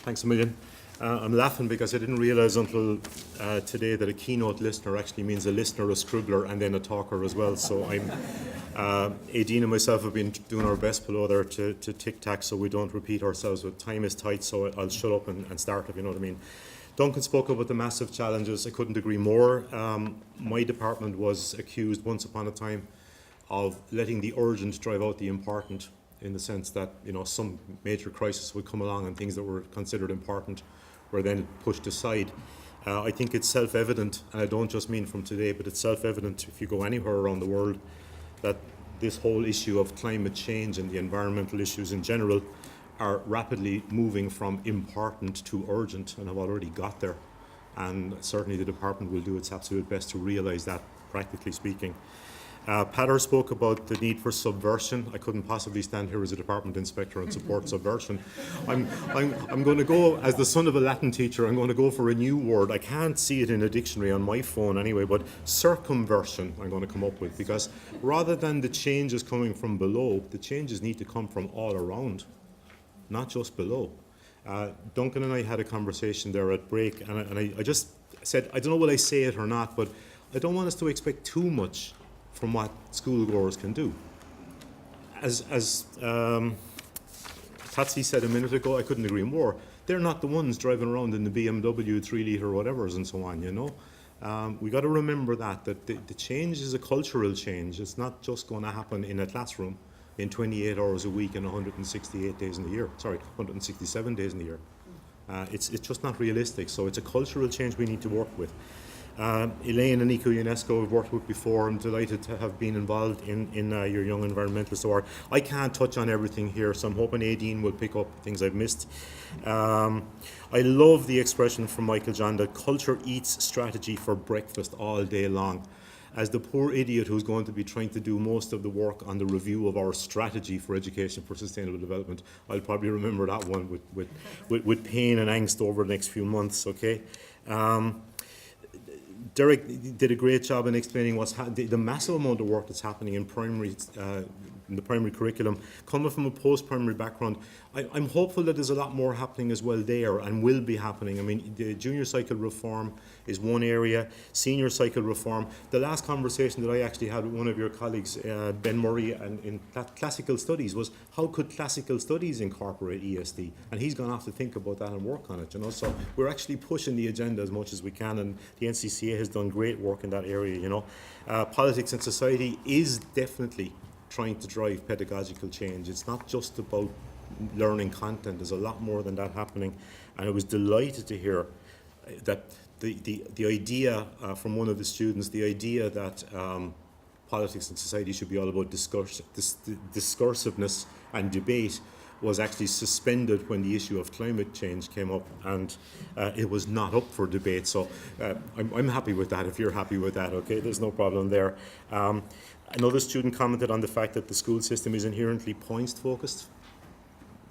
Thanks a million. I'm laughing because I didn't realise until today that a keynote listener actually means a listener, a scribbler, and then a talker as well. So Aideen and myself have been doing our best below there to tic-tac so we don't repeat ourselves, but time is tight, so I'll shut up and start, if you know what I mean. Duncan spoke about the massive challenges. I couldn't agree more. My department was accused once upon a time of letting the urgent drive out the important, in the sense that, you know, some major crisis would come along and things that were considered important were then pushed aside. I think it's self-evident, and I don't just mean from today, but it's self-evident if you go anywhere around the world, that this whole issue of climate change and the environmental issues in general are rapidly moving from important to urgent and have already got there. And certainly the department will do its absolute best to realise that, practically speaking. Patter spoke about the need for subversion. I couldn't possibly stand here as a department inspector and support subversion. I'm going to go, as the son of a Latin teacher, I'm going to go for a new word. I can't see it in a dictionary on my phone anyway, but circumversion I'm going to come up with, because rather than the changes coming from below, the changes need to come from all around, not just below. Duncan and I had a conversation there at break, and I just said, I don't know will I say it or not, but I don't want us to expect too much from what schoolgoers can do. As Patsy said a minute ago, I couldn't agree more. They're not the ones driving around in the BMW 3-litre whatevers and so on, you know. We got to remember that the change is a cultural change. It's not just going to happen in a classroom in 28 hours a week and 168 days in the year. Sorry, 167 days in the year. It's just not realistic. So it's a cultural change we need to work with. Elaine and Nico UNESCO have worked with before. I'm delighted to have been involved in your Young Environmentalist Award. I can't touch on everything here, so I'm hoping Aideen will pick up things I've missed. I love the expression from Michael John that culture eats strategy for breakfast all day long. As the poor idiot who's going to be trying to do most of the work on the review of our strategy for education for sustainable development, I'll probably remember that one with pain and angst over the next few months, okay? Derek did a great job in explaining the massive amount of work that's happening in in the primary curriculum. Coming from a post-primary background, I'm hopeful that there's a lot more happening as well there, and will be happening. I mean, the junior cycle reform is one area, senior cycle reform. The last conversation that I actually had with one of your colleagues, Ben Murray, in classical studies was, how could classical studies incorporate ESD? And he's gone off to think about that and work on it, you know. So we're actually pushing the agenda as much as we can, and the NCCA has done great work in that area, you know. Politics and society is definitely trying to drive pedagogical change. It's not just about learning content. There's a lot more than that happening. And I was delighted to hear that the idea from one of the students, the idea that politics and society should be all about discursiveness and debate, was actually suspended when the issue of climate change came up, and it was not up for debate. So I'm happy with that, if you're happy with that, okay? There's no problem there. Another student commented on the fact that the school system is inherently points-focused.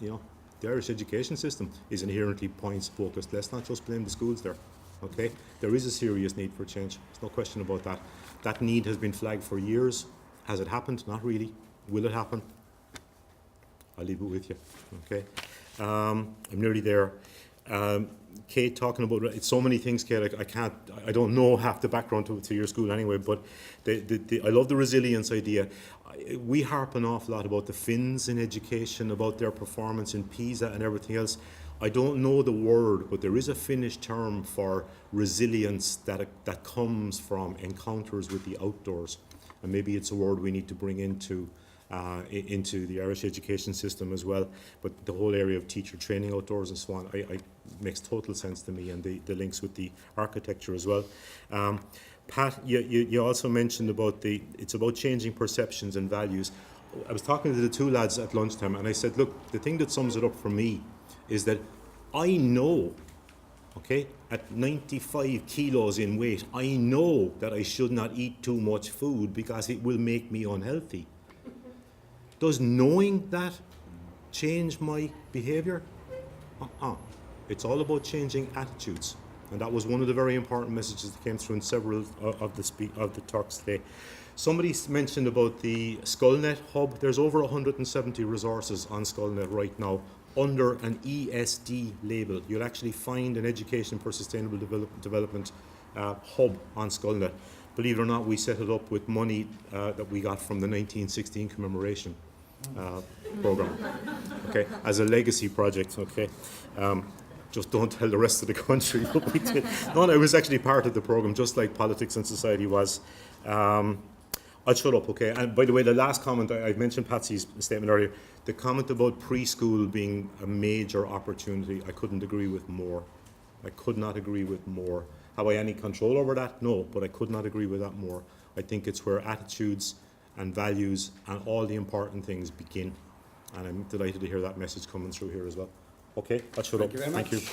You know, the Irish education system is inherently points-focused. Let's not just blame the schools there, okay? There is a serious need for change. There's no question about that. That need has been flagged for years. Has it happened? Not really. Will it happen? I'll leave it with you, okay? I'm nearly there. Kate talking about it's so many things, Kate. I don't know half the background to your school anyway. But I love the resilience idea. We harp an awful lot about the Finns in education, about their performance in PISA and everything else. I don't know the word, but there is a Finnish term for resilience that comes from encounters with the outdoors, and maybe it's a word we need to bring into the Irish education system as well. But the whole area of teacher training outdoors and so on, makes total sense to me, and the links with the architecture as well. Pat, you also mentioned it's about changing perceptions and values. I was talking to the two lads at lunchtime, and I said, look, the thing that sums it up for me is that I know, okay, at 95 kilos in weight, I know that I should not eat too much food because it will make me unhealthy. Does knowing that change my behaviour? It's all about changing attitudes. And that was one of the very important messages that came through in several of the talks today. Somebody mentioned about the SkullNet hub. There's over 170 resources on SkullNet right now under an ESD label. You'll actually find an Education for Sustainable Development hub on Skullnet. Believe it or not, we set it up with money that we got from the 1916 commemoration program, okay, as a legacy project, okay. Just don't tell the rest of the country what we did. No, it was actually part of the program, just like Politics and Society was. I'll shut up, okay? And by the way, the last comment, I mentioned Patsy's statement earlier, the comment about preschool being a major opportunity, I couldn't agree with more. I could not agree with more. Have I any control over that? No, but I could not agree with that more. I think it's where attitudes and values and all the important things begin. And I'm delighted to hear that message coming through here as well. Okay, I'll shut up. Thank you very much. Thank you.